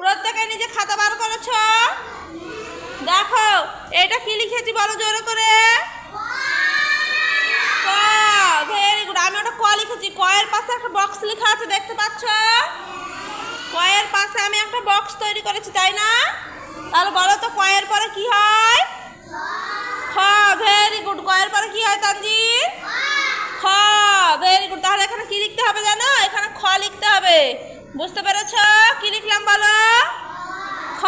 প্রত্যেকে নিজে খাতা বার করেছো? দেখো এটা কি লিখেছি বলো জোরে করে। ক। Very good. আমি ওটা ক লিখেছি। ক এর পাশে একটা বক্স লেখা আছে দেখতে পাচ্ছ? ক এর পাশে আমি একটা বক্স তৈরি করেছি তাই না? তাহলে বলো তো ক এর পরে কি হয়? খ। Very good. ক এর পরে কি হয় তানজির? খ। Very good. তাহলে এখানে কি লিখতে হবে জানো? এখানে খ লিখতে হবে। বুঝতে পেরেছ? কি লিখলাম বলো? খ।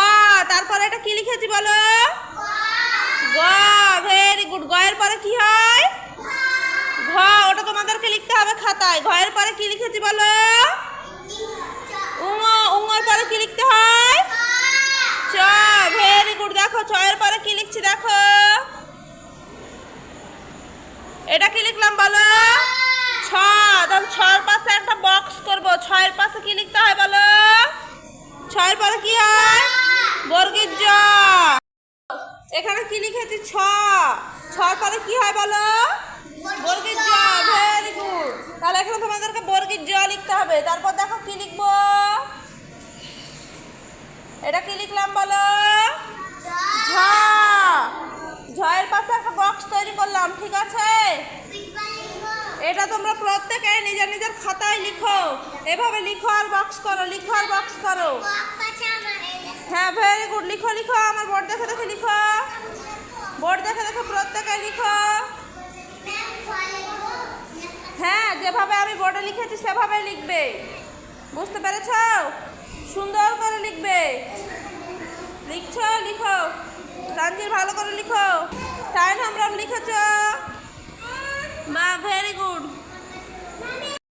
তারপরে এটা কি লিখেছি বলো? গ। Very good. গ এর পরে কি হয়? ঘ। ওটা তোমাদেরকে লিখতে হবে খাতায়। ঘ এর পরে কি লিখেছি বলো? উঙ। উঙের পরে কি লিখতে হয়? চ। Very good. দেখো ছ এর পরে কি লিখছি দেখো। এটা কি লিখলাম বলো? ছ। তাহলে ছয়ের পাশে একটা বক্স করবো। ছয়ের পাশে কি লিখতে হয় বলো? ছয়ের পরে কি হয়? বর্গের জ। এখানে কি লিখেছি? ছ। ছর পরে কি হয় বলো? বর্গের জ। Very good. তাহলে এখানে তোমাদেরকে বর্গের জ লিখতে হবে। তারপর দেখো কি লিখবো। এটা কি লিখলাম বলো? ঝ। ঝয়ের পাশে একটা বক্স তৈরি করলাম। ঠিক আছে? এটা তোমরা প্রত্যেকে নিজের নিজের খাতায় লিখো। এভাবে লিখো আর বক্স করো, লিখো আর বক্স করো। হ্যাঁ ভেরি গুড। লিখো লিখো। আমার বোর্ড দেখে দেখে লিখো। বোর্ড দেখে দেখে প্রত্যেকে লিখো। হ্যাঁ যেভাবে আমি বোর্ডে লিখেছি সেভাবে লিখবে। বুঝতে পেরেছ? সুন্দর করে লিখবে। লিখছো? লিখো। তানজির ভালো করে লিখো। সাইন আমরা লিখেছ? মা ভেরি গুড।